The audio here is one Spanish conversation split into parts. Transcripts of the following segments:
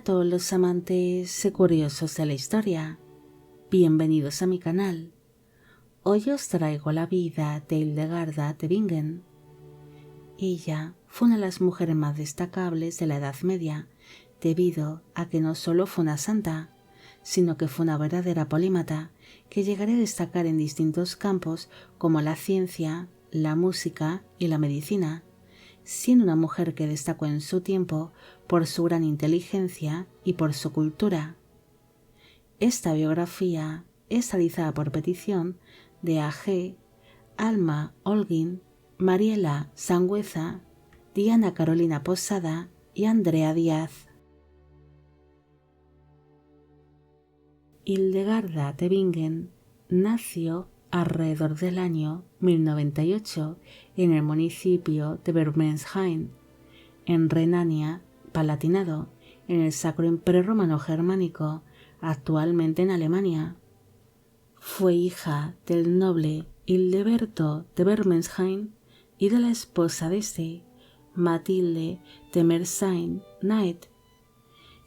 todos los amantes y curiosos de la historia, bienvenidos a mi canal. Hoy os traigo la vida de Hildegarda de Bingen. Ella fue una de las mujeres más destacables de la Edad Media, debido a que no solo fue una santa, sino que fue una verdadera polímata que llegaría a destacar en distintos campos como la ciencia, la música y la medicina, siendo una mujer que destacó en su tiempo por su gran inteligencia y por su cultura. Esta biografía es realizada por petición de A.G., Alma Holguín, Mariela Sangüesa, Diana Carolina Posada y Andrea Díaz. Hildegarda de Bingen nació alrededor del año 1098 en el municipio de Bermenshain, en Renania-Palatinado, en el Sacro Imperio Romano Germánico, actualmente en Alemania. Fue hija del noble Hildeberto de Bermenshain y de la esposa de este, Matilde de Mersenne-Naet.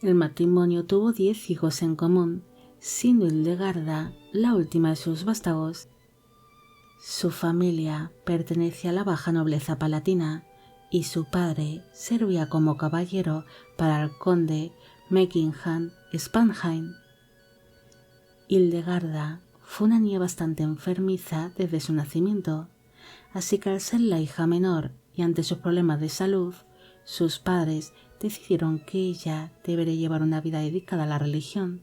El matrimonio tuvo 10 hijos en común, siendo Hildegarda la última de sus vástagos. Su familia pertenecía a la baja nobleza palatina y su padre servía como caballero para el conde Meckingham-Spanheim. Hildegarda fue una niña bastante enfermiza desde su nacimiento, así que al ser la hija menor y ante sus problemas de salud, sus padres decidieron que ella debería llevar una vida dedicada a la religión.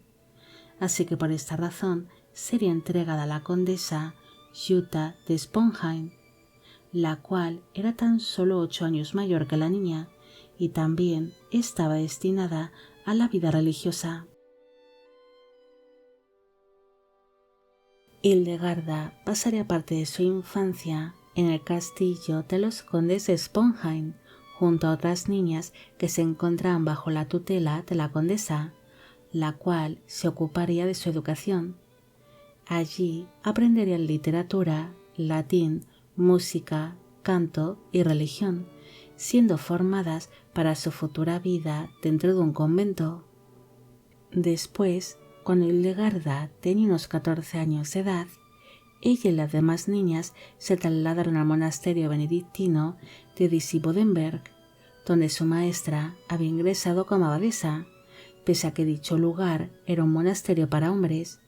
Así que por esta razón sería entregada a la condesa Jutta de Sponheim, la cual era tan solo 8 años mayor que la niña y también estaba destinada a la vida religiosa. Hildegarda pasaría parte de su infancia en el castillo de los condes de Sponheim, junto a otras niñas que se encontraban bajo la tutela de la condesa, la cual se ocuparía de su educación. Allí aprenderían literatura, latín, música, canto y religión, siendo formadas para su futura vida dentro de un convento. Después, cuando Hildegarda tenía unos 14 años de edad, ella y las demás niñas se trasladaron al monasterio benedictino de Disibodenberg, donde su maestra había ingresado como abadesa, pese a que dicho lugar era un monasterio para hombres,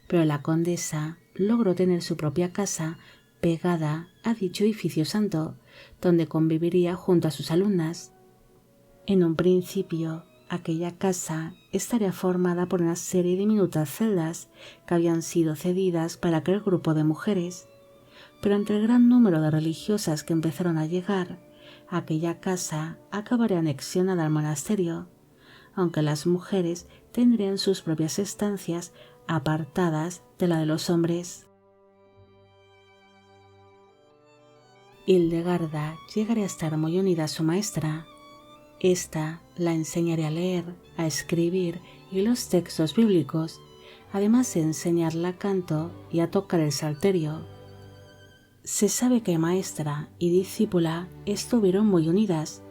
pero la condesa logró tener su propia casa pegada a dicho edificio santo, donde conviviría junto a sus alumnas. En un principio, aquella casa estaría formada por una serie de diminutas celdas que habían sido cedidas para aquel grupo de mujeres, pero entre el gran número de religiosas que empezaron a llegar, aquella casa acabaría anexionada al monasterio, aunque las mujeres tendrían sus propias estancias apartadas de la de los hombres. Hildegarda llegaría a estar muy unida a su maestra. Esta la enseñaría a leer, a escribir y los textos bíblicos, además de enseñarla canto y a tocar el salterio. Se sabe que maestra y discípula estuvieron muy unidas.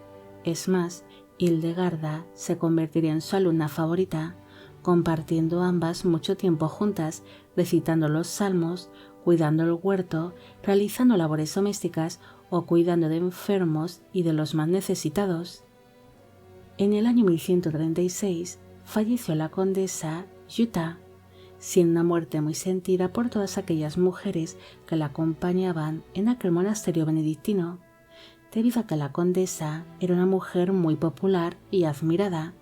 Es más, Hildegarda se convertiría en su alumna favorita, compartiendo ambas mucho tiempo juntas, recitando los salmos, cuidando el huerto, realizando labores domésticas o cuidando de enfermos y de los más necesitados. En el año 1136 falleció la condesa Jutta, siendo una muerte muy sentida por todas aquellas mujeres que la acompañaban en aquel monasterio benedictino, debido a que la condesa era una mujer muy popular y admirada,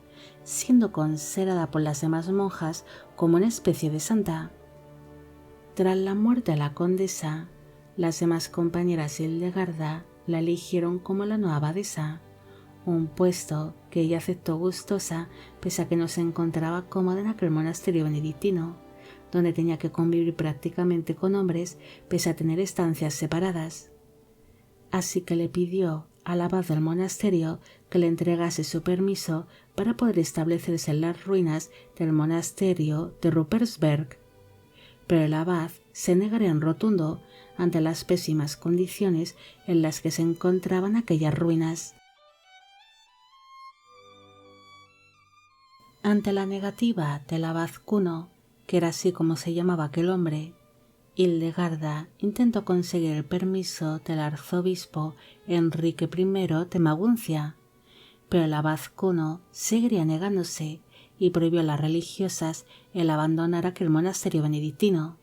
siendo considerada por las demás monjas como una especie de santa. Tras la muerte de la condesa, las demás compañeras de Hildegarda la eligieron como la nueva abadesa, un puesto que ella aceptó gustosa pese a que no se encontraba cómoda en aquel monasterio benedictino, donde tenía que convivir prácticamente con hombres pese a tener estancias separadas. Así que le pidió al abad del monasterio que le entregase su permiso para poder establecerse en las ruinas del monasterio de Ruppersberg. Pero el abad se negaría en rotundo ante las pésimas condiciones en las que se encontraban aquellas ruinas. Ante la negativa del abad Cuno, que era así como se llamaba aquel hombre, Hildegarda intentó conseguir el permiso del arzobispo Enrique I de Maguncia, pero el abad Cuno seguiría negándose y prohibió a las religiosas el abandonar aquel monasterio benedictino.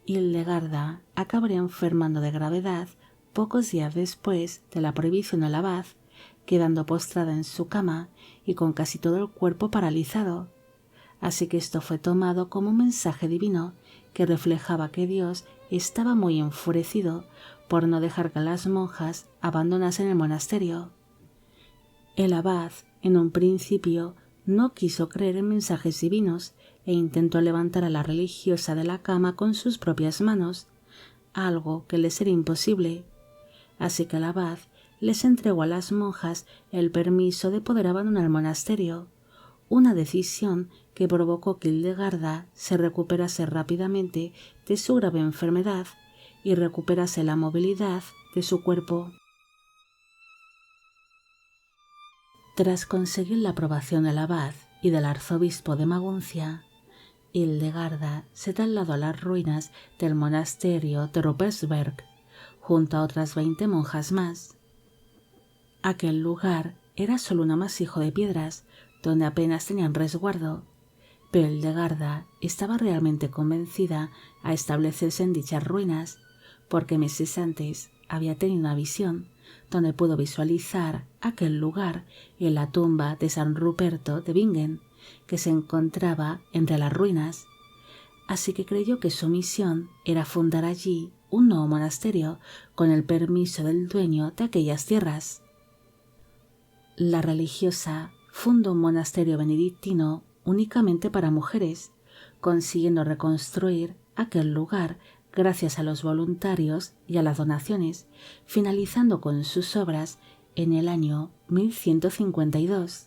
Hildegarda acabaría enfermando de gravedad pocos días después de la prohibición del abad, quedando postrada en su cama y con casi todo el cuerpo paralizado. Así que esto fue tomado como un mensaje divino que reflejaba que Dios estaba muy enfurecido por no dejar que las monjas abandonasen el monasterio. El abad, en un principio, no quiso creer en mensajes divinos e intentó levantar a la religiosa de la cama con sus propias manos, algo que les era imposible. Así que el abad les entregó a las monjas el permiso de poder abandonar el monasterio, una decisión que provocó que Hildegarda se recuperase rápidamente de su grave enfermedad y recuperase la movilidad de su cuerpo. Tras conseguir la aprobación del abad y del arzobispo de Maguncia, Hildegarda se trasladó a las ruinas del monasterio de Ruppersberg, junto a otras 20 monjas más. Aquel lugar era solo un amasijo de piedras donde apenas tenían resguardo, pero Hildegarda estaba realmente convencida a establecerse en dichas ruinas, porque meses antes había tenido una visión donde pudo visualizar aquel lugar en la tumba de San Ruperto de Bingen, que se encontraba entre las ruinas. Así que creyó que su misión era fundar allí un nuevo monasterio con el permiso del dueño de aquellas tierras. La religiosa fundó un monasterio benedictino únicamente para mujeres, consiguiendo reconstruir aquel lugar gracias a los voluntarios y a las donaciones, finalizando con sus obras en el año 1152.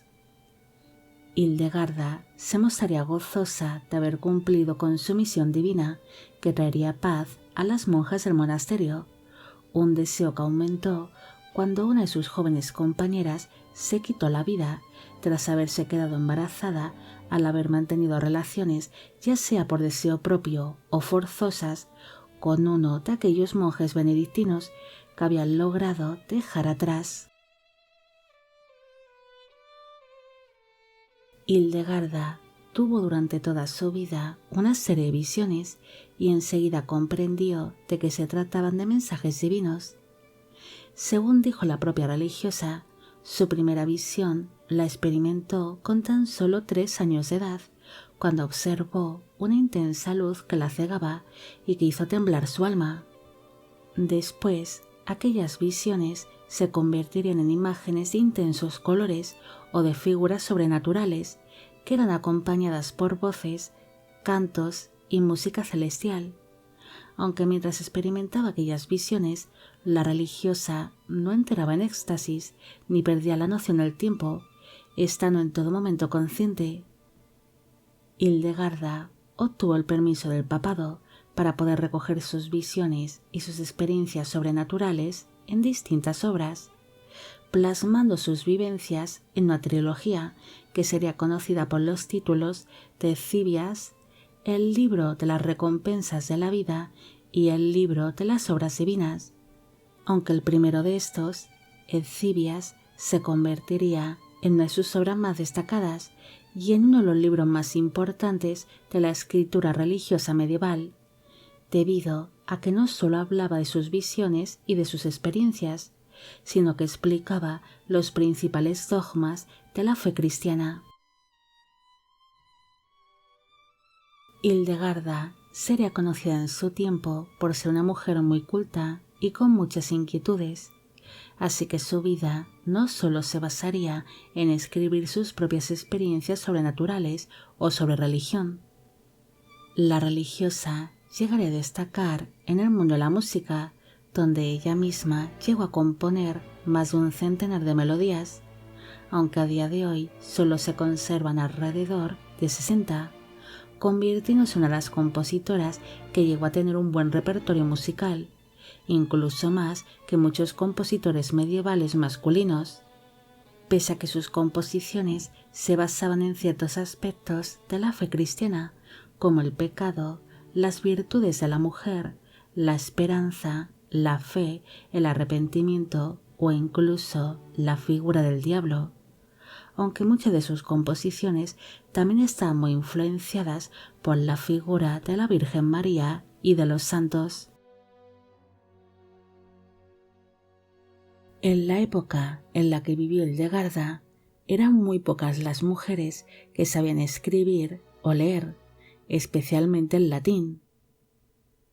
Hildegarda se mostraría gozosa de haber cumplido con su misión divina, que traería paz a las monjas del monasterio, un deseo que aumentó cuando una de sus jóvenes compañeras se quitó la vida tras haberse quedado embarazada al haber mantenido relaciones, ya sea por deseo propio o forzosas, con uno de aquellos monjes benedictinos que habían logrado dejar atrás. Hildegarda tuvo durante toda su vida una serie de visiones y enseguida comprendió de que se trataban de mensajes divinos. Según dijo la propia religiosa, su primera visión la experimentó con tan solo 3 años de edad, cuando observó una intensa luz que la cegaba y que hizo temblar su alma. Después, aquellas visiones se convertirían en imágenes de intensos colores o de figuras sobrenaturales que eran acompañadas por voces, cantos y música celestial. Aunque mientras experimentaba aquellas visiones, la religiosa no entraba en éxtasis ni perdía la noción del tiempo, estando en todo momento consciente. Hildegarda obtuvo el permiso del papado para poder recoger sus visiones y sus experiencias sobrenaturales en distintas obras, plasmando sus vivencias en una trilogía que sería conocida por los títulos de Cíbias, el libro de las recompensas de la vida y el libro de las obras divinas, aunque el primero de estos, el Cíbias, se convertiría en una de sus obras más destacadas y en uno de los libros más importantes de la escritura religiosa medieval, debido a que no solo hablaba de sus visiones y de sus experiencias, sino que explicaba los principales dogmas de la fe cristiana. Hildegarda sería conocida en su tiempo por ser una mujer muy culta y con muchas inquietudes, así que su vida no solo se basaría en escribir sus propias experiencias sobrenaturales o sobre religión. La religiosa llegaría a destacar en el mundo de la música, donde ella misma llegó a componer más de un centenar de melodías, aunque a día de hoy solo se conservan alrededor de 60, convirtiéndose en una de las compositoras que llegó a tener un buen repertorio musical, incluso más que muchos compositores medievales masculinos. pese a que sus composiciones se basaban en ciertos aspectos de la fe cristiana, como el pecado, las virtudes de la mujer, la esperanza, la fe, el arrepentimiento o incluso la figura del diablo. Aunque muchas de sus composiciones también están muy influenciadas por la figura de la Virgen María y de los santos. En la época en la que vivió Hildegarda, eran muy pocas las mujeres que sabían escribir o leer, especialmente en latín.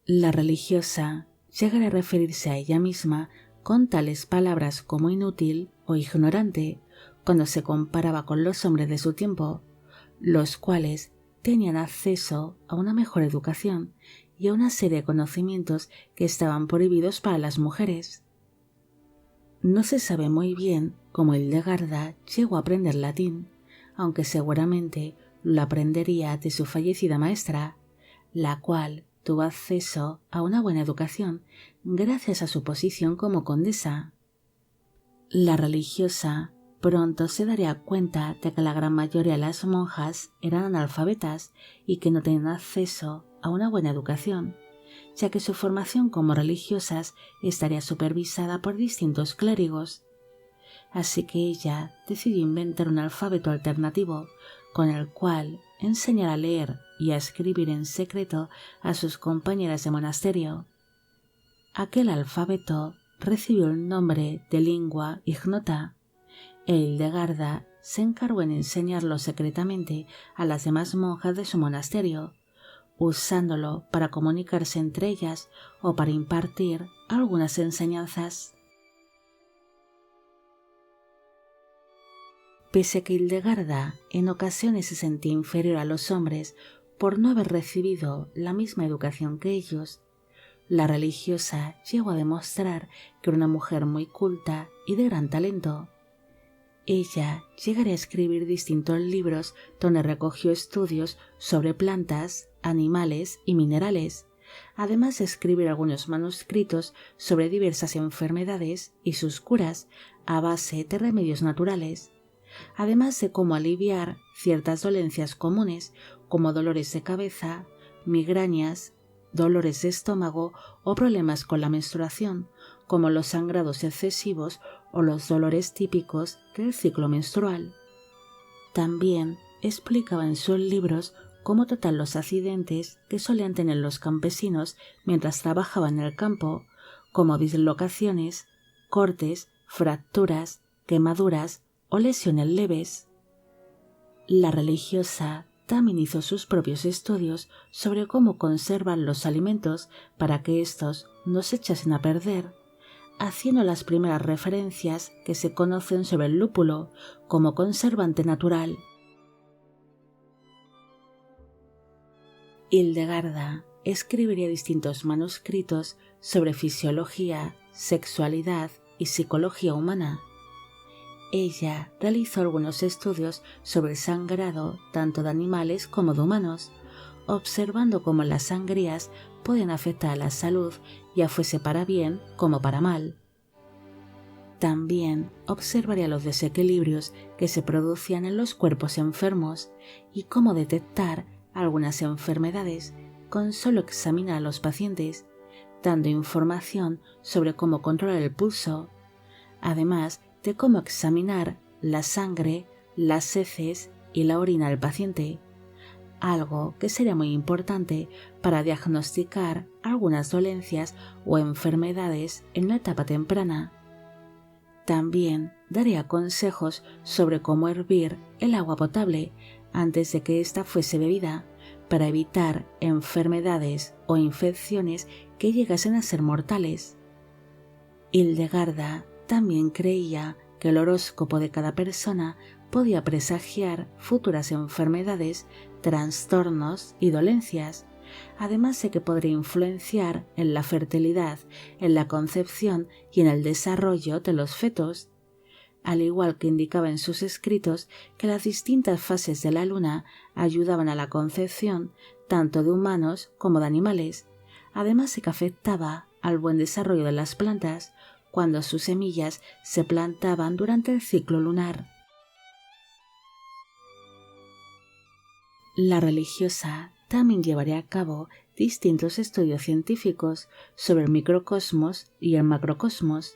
La religiosa llegará a referirse a ella misma con tales palabras como inútil o ignorante cuando se comparaba con los hombres de su tiempo, los cuales tenían acceso a una mejor educación y a una serie de conocimientos que estaban prohibidos para las mujeres. No se sabe muy bien cómo Hildegarda llegó a aprender latín, aunque seguramente lo aprendería de su fallecida maestra, la cual tuvo acceso a una buena educación gracias a su posición como condesa. La religiosa pronto se daría cuenta de que la gran mayoría de las monjas eran analfabetas y que no tenían acceso a una buena educación, ya que su formación como religiosas estaría supervisada por distintos clérigos. Así que ella decidió inventar un alfabeto alternativo con el cual enseñar a leer y a escribir en secreto a sus compañeras de monasterio. Aquel alfabeto recibió el nombre de lingua ignota, e Hildegarda se encargó en enseñarlo secretamente a las demás monjas de su monasterio, usándolo para comunicarse entre ellas o para impartir algunas enseñanzas. Pese a que Hildegarda en ocasiones se sentía inferior a los hombres por no haber recibido la misma educación que ellos, la religiosa llegó a demostrar que era una mujer muy culta y de gran talento. Ella llegaría a escribir distintos libros donde recogió estudios sobre plantas, animales y minerales, además de escribir algunos manuscritos sobre diversas enfermedades y sus curas a base de remedios naturales, además de cómo aliviar ciertas dolencias comunes como dolores de cabeza, migrañas, dolores de estómago o problemas con la menstruación, como los sangrados excesivos o los dolores típicos del ciclo menstrual. También explicaba en sus libros cómo tratar los accidentes que solían tener los campesinos mientras trabajaban en el campo, como dislocaciones, cortes, fracturas, quemaduras o lesiones leves. La religiosa también hizo sus propios estudios sobre cómo conservar los alimentos para que estos no se echasen a perder, haciendo las primeras referencias que se conocen sobre el lúpulo como conservante natural. Hildegarda escribiría distintos manuscritos sobre fisiología, sexualidad y psicología humana. Ella realizó algunos estudios sobre el sangrado tanto de animales como de humanos, observando cómo las sangrías pueden afectar a la salud, ya fuese para bien como para mal. También observaría los desequilibrios que se producían en los cuerpos enfermos y cómo detectar algunas enfermedades con solo examinar a los pacientes, dando información sobre cómo controlar el pulso, además de cómo examinar la sangre, las heces y la orina del paciente, algo que sería muy importante para diagnosticar algunas dolencias o enfermedades en la etapa temprana. También daría consejos sobre cómo hervir el agua potable antes de que ésta fuese bebida, para evitar enfermedades o infecciones que llegasen a ser mortales. Hildegarda también creía que el horóscopo de cada persona podía presagiar futuras enfermedades, trastornos y dolencias, además de que podría influenciar en la fertilidad, en la concepción y en el desarrollo de los fetos, al igual que indicaba en sus escritos que las distintas fases de la luna ayudaban a la concepción tanto de humanos como de animales, además de que afectaba al buen desarrollo de las plantas, cuando sus semillas se plantaban durante el ciclo lunar. La religiosa también llevaría a cabo distintos estudios científicos sobre el microcosmos y el macrocosmos,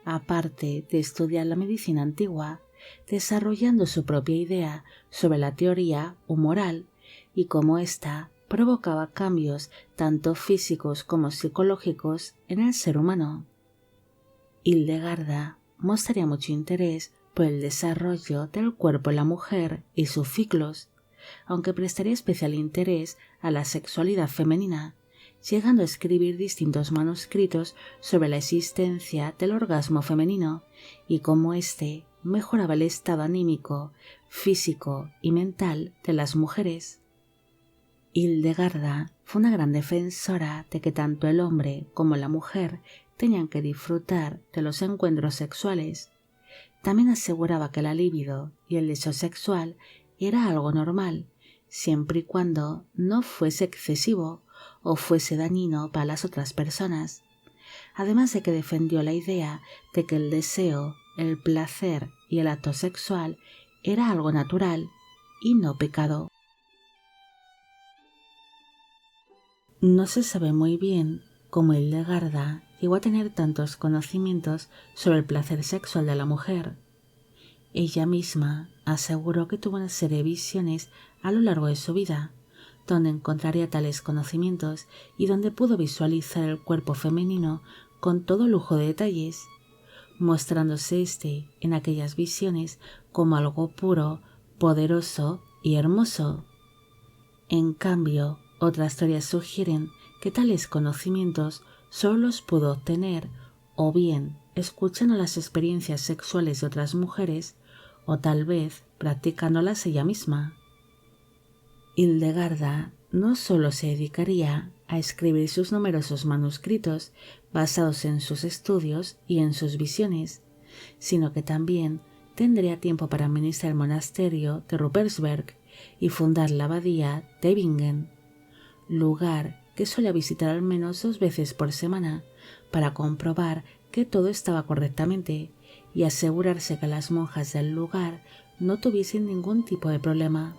aparte de estudiar la medicina antigua, desarrollando su propia idea sobre la teoría humoral y cómo ésta provocaba cambios tanto físicos como psicológicos en el ser humano. Hildegarda mostraría mucho interés por el desarrollo del cuerpo de la mujer y sus ciclos, aunque prestaría especial interés a la sexualidad femenina, llegando a escribir distintos manuscritos sobre la existencia del orgasmo femenino y cómo éste mejoraba el estado anímico, físico y mental de las mujeres. Hildegarda fue una gran defensora de que tanto el hombre como la mujer tenían que disfrutar de los encuentros sexuales. También aseguraba que la libido y el deseo sexual era algo normal, siempre y cuando no fuese excesivo o fuese dañino para las otras personas, además de que defendió la idea de que el deseo, el placer y el acto sexual era algo natural y no pecado. No se sabe muy bien cómo Hildegarda llegó a tener tantos conocimientos sobre el placer sexual de la mujer. Ella misma aseguró que tuvo una serie de visiones a lo largo de su vida, donde encontraría tales conocimientos y donde pudo visualizar el cuerpo femenino con todo lujo de detalles, mostrándose éste en aquellas visiones como algo puro, poderoso y hermoso. En cambio, otras teorías sugieren que tales conocimientos solo los pudo obtener o bien escuchando las experiencias sexuales de otras mujeres o tal vez practicándolas ella misma. Hildegarda no solo se dedicaría a escribir sus numerosos manuscritos basados en sus estudios y en sus visiones, sino que también tendría tiempo para administrar el monasterio de Ruppersberg y fundar la abadía de Bingen, lugar que solía visitar al menos 2 veces por semana para comprobar que todo estaba correctamente y asegurarse que las monjas del lugar no tuviesen ningún tipo de problema.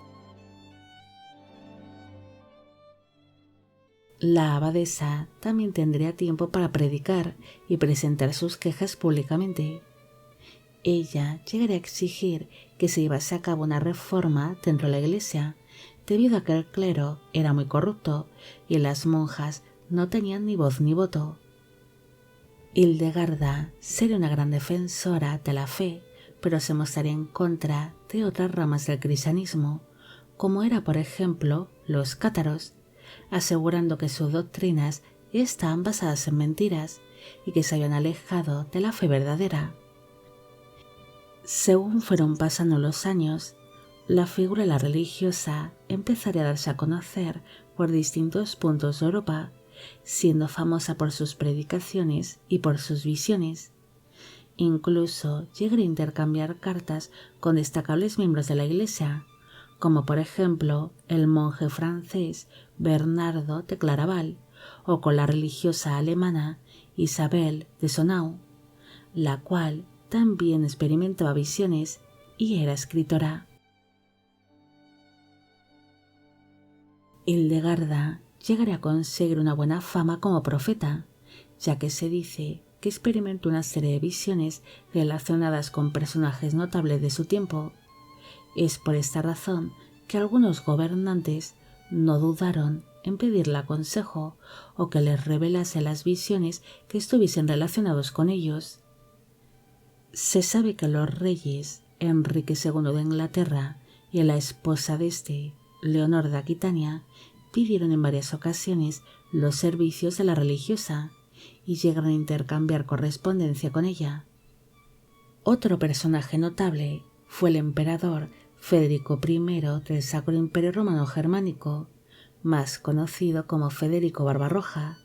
La abadesa también tendría tiempo para predicar y presentar sus quejas públicamente. Ella llegaría a exigir que se llevase a cabo una reforma dentro de la iglesia, debido a que el clero era muy corrupto y las monjas no tenían ni voz ni voto. Hildegarda sería una gran defensora de la fe, pero se mostraría en contra de otras ramas del cristianismo, como era por ejemplo los cátaros, asegurando que sus doctrinas estaban basadas en mentiras y que se habían alejado de la fe verdadera. Según fueron pasando los años, la figura de la religiosa empezaría a darse a conocer por distintos puntos de Europa, siendo famosa por sus predicaciones y por sus visiones. Incluso llegaría a intercambiar cartas con destacables miembros de la Iglesia, como por ejemplo el monje francés Bernardo de Claraval o con la religiosa alemana Isabel de Sonau, la cual también experimentaba visiones y era escritora. Hildegarda llegaría a conseguir una buena fama como profeta, ya que se dice que experimentó una serie de visiones relacionadas con personajes notables de su tiempo. Es por esta razón que algunos gobernantes no dudaron en pedirle consejo o que les revelase las visiones que estuviesen relacionados con ellos. Se sabe que los reyes Enrique II de Inglaterra y la esposa de este, Leonor de Aquitania, pidieron en varias ocasiones los servicios de la religiosa y llegaron a intercambiar correspondencia con ella. Otro personaje notable fue el emperador Federico I del Sacro Imperio Romano Germánico, más conocido como Federico Barbarroja.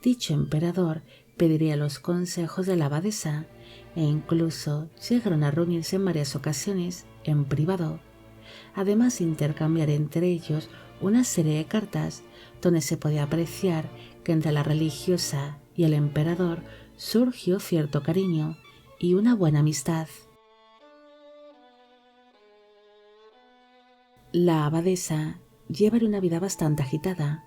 Dicho emperador pediría los consejos de la abadesa e incluso llegaron a reunirse en varias ocasiones en privado, además de intercambiar entre ellos una serie de cartas donde se podía apreciar que entre la religiosa y el emperador surgió cierto cariño y una buena amistad. La abadesa lleva una vida bastante agitada.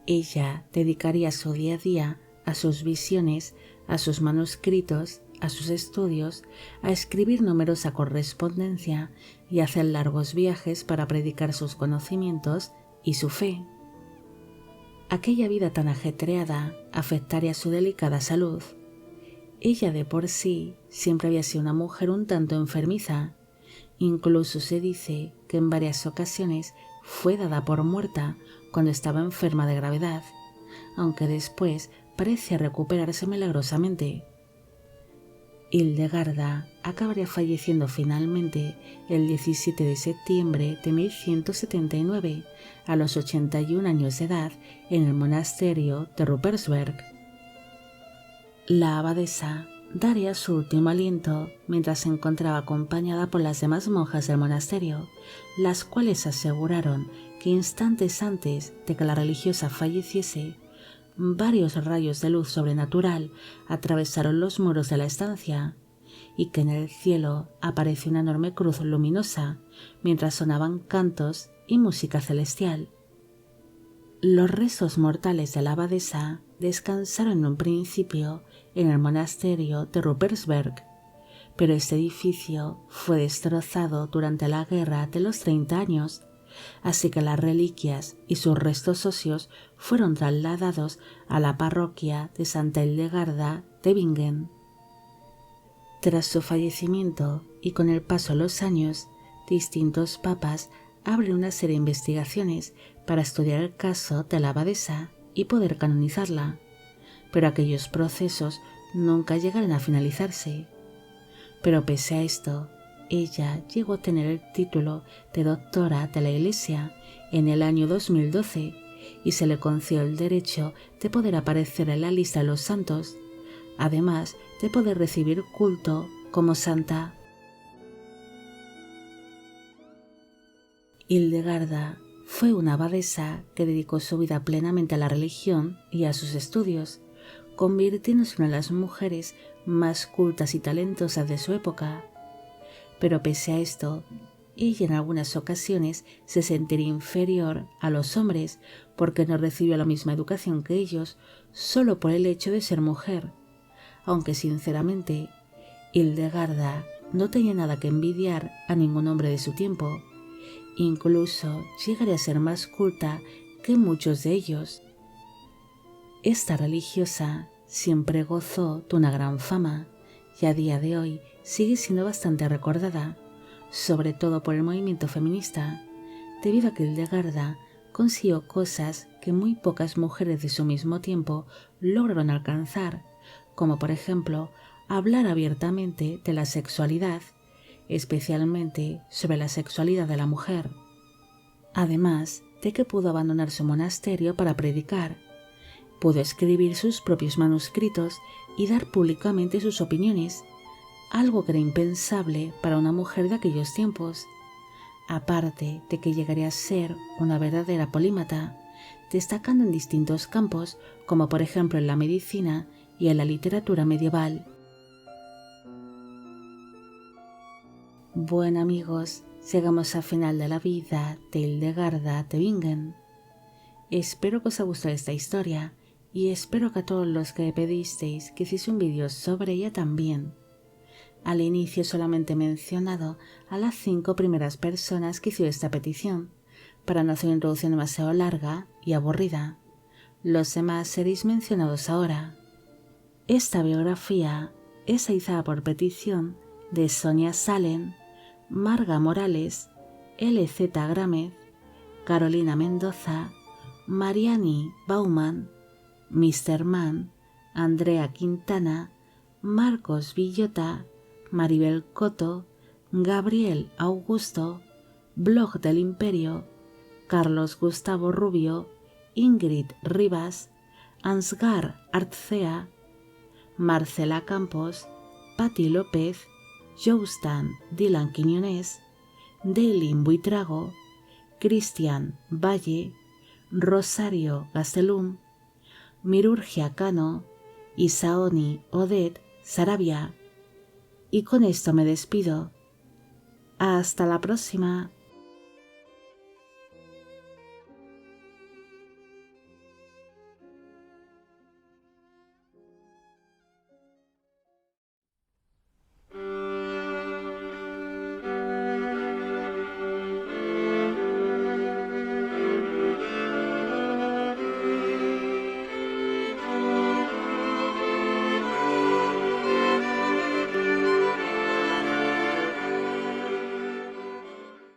Ella dedicaría su día a día a sus visiones, a sus manuscritos, a sus estudios, a escribir numerosa correspondencia y a hacer largos viajes para predicar sus conocimientos y su fe. Aquella vida tan ajetreada afectaría su delicada salud. Ella de por sí siempre había sido una mujer un tanto enfermiza. Incluso se dice que en varias ocasiones fue dada por muerta cuando estaba enferma de gravedad, aunque después parece recuperarse milagrosamente. Hildegarda acabaría falleciendo finalmente el 17 de septiembre de 1179 a los 81 años de edad en el monasterio de Ruppersberg. La abadesa daría su último aliento mientras se encontraba acompañada por las demás monjas del monasterio, las cuales aseguraron que instantes antes de que la religiosa falleciese, varios rayos de luz sobrenatural atravesaron los muros de la estancia y que en el cielo apareció una enorme cruz luminosa mientras sonaban cantos y música celestial. Los restos mortales de la abadesa descansaron en un principio en el monasterio de Ruppersberg, pero este edificio fue destrozado durante la Guerra de los 30 años, así que las reliquias y sus restos óseos fueron trasladados a la parroquia de Santa Hildegarda de Bingen. Tras su fallecimiento y con el paso de los años, distintos papas abren una serie de investigaciones para estudiar el caso de la abadesa y poder canonizarla, pero aquellos procesos nunca llegaron a finalizarse. Pero pese a esto, ella llegó a tener el título de doctora de la Iglesia en el año 2012 y se le concedió el derecho de poder aparecer en la lista de los santos, además de poder recibir culto como santa. Hildegarda fue una abadesa que dedicó su vida plenamente a la religión y a sus estudios, convirtiéndose en una de las mujeres más cultas y talentosas de su época. Pero pese a esto, ella en algunas ocasiones se sentiría inferior a los hombres porque no recibió la misma educación que ellos solo por el hecho de ser mujer, aunque sinceramente Hildegarda no tenía nada que envidiar a ningún hombre de su tiempo. Incluso llegaría a ser más culta que muchos de ellos. Esta religiosa siempre gozó de una gran fama y a día de hoy sigue siendo bastante recordada, sobre todo por el movimiento feminista, debido a que Hildegarda consiguió cosas que muy pocas mujeres de su mismo tiempo lograron alcanzar, como por ejemplo hablar abiertamente de la sexualidad, especialmente sobre la sexualidad de la mujer, además de que pudo abandonar su monasterio para predicar. Pudo escribir sus propios manuscritos y dar públicamente sus opiniones, algo que era impensable para una mujer de aquellos tiempos, aparte de que llegaría a ser una verdadera polímata, destacando en distintos campos, como por ejemplo en la medicina y en la literatura medieval. Bueno amigos, llegamos al final de la vida de Hildegarda de Bingen. Espero que os haya gustado esta historia y espero que a todos los que me pedisteis que hiciese un vídeo sobre ella también. Al inicio solamente he mencionado a las 5 primeras personas que hicieron esta petición, para no hacer una introducción demasiado larga y aburrida. Los demás seréis mencionados ahora. Esta biografía es realizada por petición de Sonia Salen, Marga Morales, LZ Grámez, Carolina Mendoza, Mariani Bauman, Mr. Mann, Andrea Quintana, Marcos Villota, Maribel Coto, Gabriel Augusto, Blog del Imperio, Carlos Gustavo Rubio, Ingrid Rivas, Ansgar Artzea, Marcela Campos, Patti López, Joustan Dylan Quiñones, Delin Buitrago, Cristian Valle, Rosario Gastelum, Mirurgia Cano, Isaoni Odette Sarabia. Y con esto me despido. Hasta la próxima.